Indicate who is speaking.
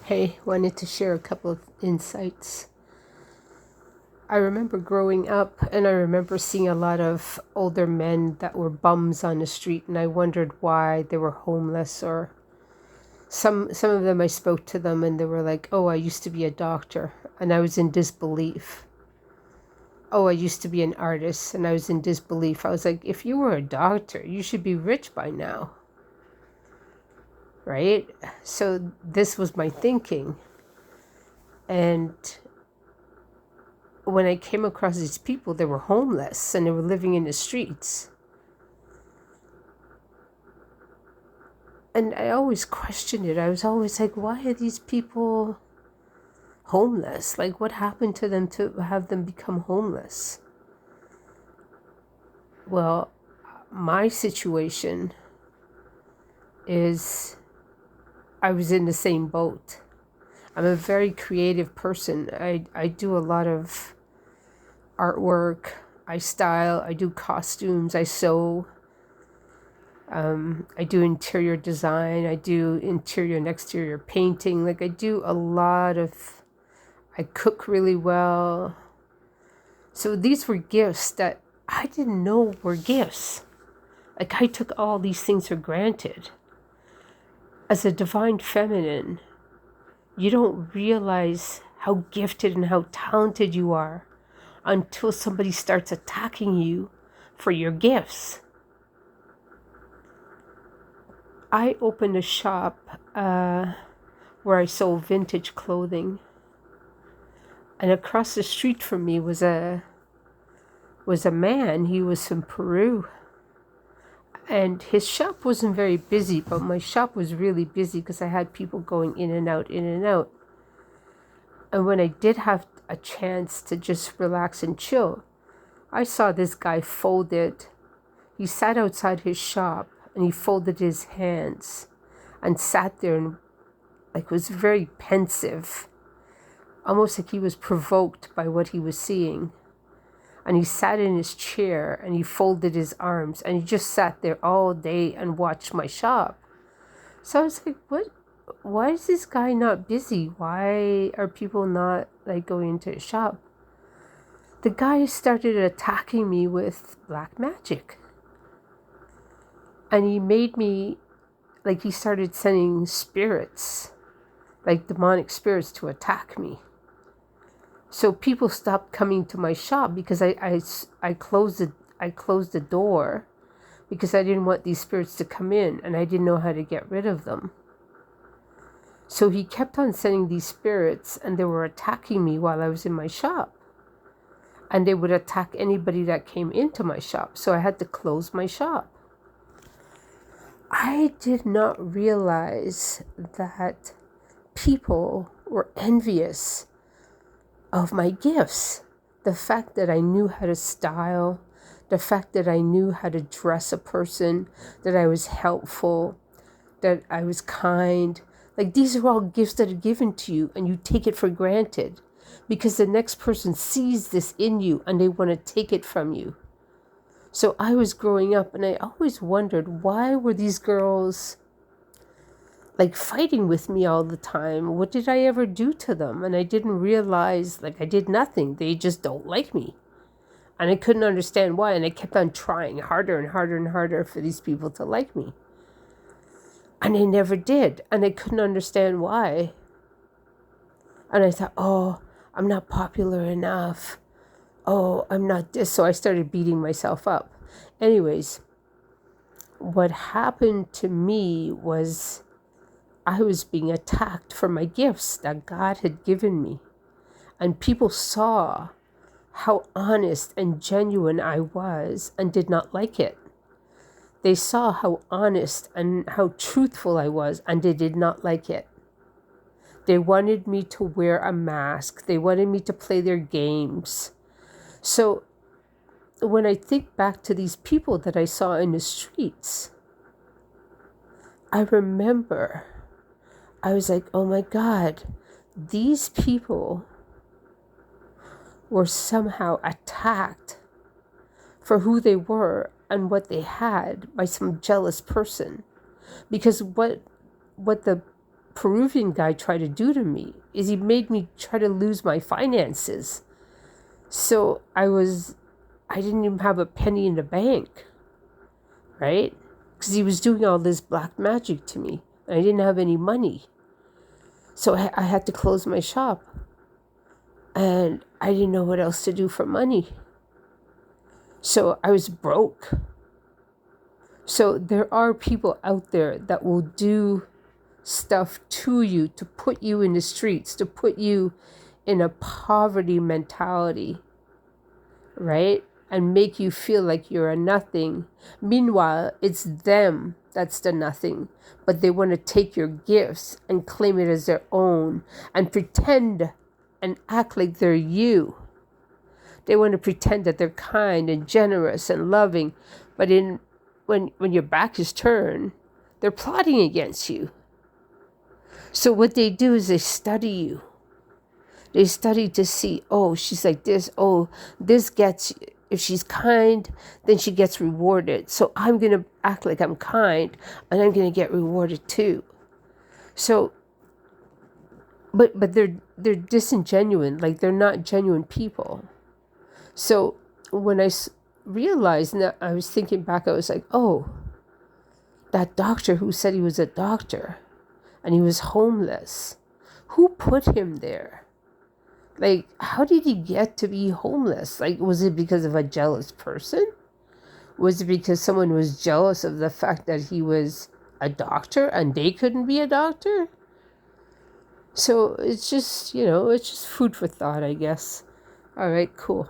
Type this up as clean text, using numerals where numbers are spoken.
Speaker 1: Hey, wanted to share a couple of insights. I remember growing up and I remember seeing a lot of older men that were bums on the street, and I wondered why they were homeless. Or some of them, I spoke to them and they were like, "Oh, I used to be a doctor," and I was in disbelief. "Oh, I used to be an artist," and I was in disbelief. I was like, "If you were a doctor, you should be rich by now." Right? So this was my thinking. And when I came across these people, they were homeless and they were living in the streets. And I always questioned it. I was always like, why are these people homeless? Like, what happened to them to have them become homeless? Well, my situation is I was in the same boat. I'm a very creative person. I do a lot of artwork. I style. I do costumes. I sew. I do interior design. I do interior and exterior painting. Like, I do a lot of, I cook really well. So these were gifts that I didn't know were gifts. Like, I took all these things for granted. As a divine feminine, you don't realize how gifted and how talented you are until somebody starts attacking you for your gifts. I opened a shop where I sold vintage clothing, and across the street from me was a man. He was from Peru, and his shop wasn't very busy, but my shop was really busy because I had people going in and out, in and out. And when I did have a chance to just relax and chill, I saw this guy folded. He sat outside his shop and he folded his hands and sat there and like was very pensive, almost like he was provoked by what he was seeing. And he sat in his chair and he folded his arms and he just sat there all day and watched my shop. So I was like, what? Why is this guy not busy? Why are people not like going into his shop? The guy started attacking me with black magic. And he made me, like, he started sending spirits, like demonic spirits, to attack me. So people stopped coming to my shop because I closed the door because I didn't want these spirits to come in and I didn't know how to get rid of them. So he kept on sending these spirits and they were attacking me while I was in my shop. And they would attack anybody that came into my shop. So I had to close my shop. I did not realize that people were envious of my gifts. The fact that I knew how to style, the fact that I knew how to dress a person, that I was helpful, that I was kind. Like, these are all gifts that are given to you and you take it for granted because the next person sees this in you and they want to take it from you. So I was growing up and I always wondered, why were these girls like fighting with me all the time? What did I ever do to them? And I didn't realize, like, I did nothing. They just don't like me. And I couldn't understand why. And I kept on trying harder and harder and harder for these people to like me. And they never did. And I couldn't understand why. And I thought, oh, I'm not popular enough. Oh, I'm not this. So I started beating myself up. Anyways, what happened to me was I was being attacked for my gifts that God had given me. And people saw how honest and genuine I was and did not like it. They saw how honest and how truthful I was and they did not like it. They wanted me to wear a mask. They wanted me to play their games. So when I think back to these people that I saw in the streets, I remember I was like, oh my God, these people were somehow attacked for who they were and what they had by some jealous person. Because what the Peruvian guy tried to do to me is he made me try to lose my finances. So I didn't even have a penny in the bank, right? Because he was doing all this black magic to me. And I didn't have any money. So I had to close my shop. And I didn't know what else to do for money. So I was broke. So there are people out there that will do stuff to you to put you in the streets, to put you in a poverty mentality, right? And make you feel like you're a nothing. Meanwhile, it's them that's the nothing, but they want to take your gifts and claim it as their own and pretend and act like they're you. They want to pretend that they're kind and generous and loving, but when your back is turned, they're plotting against you. So what they do is they study you. They study to see, oh, she's like this. Oh, this gets, if she's kind, then she gets rewarded. So I'm going to act like I'm kind and I'm going to get rewarded too. So, but they're disingenuine, like they're not genuine people. So when I realized that, I was thinking back, I was like, oh, that doctor who said he was a doctor and he was homeless, who put him there? Like, how did he get to be homeless? Like, was it because of a jealous person? Was it because someone was jealous of the fact that he was a doctor and they couldn't be a doctor? So it's just, it's just food for thought, I guess. All right, cool.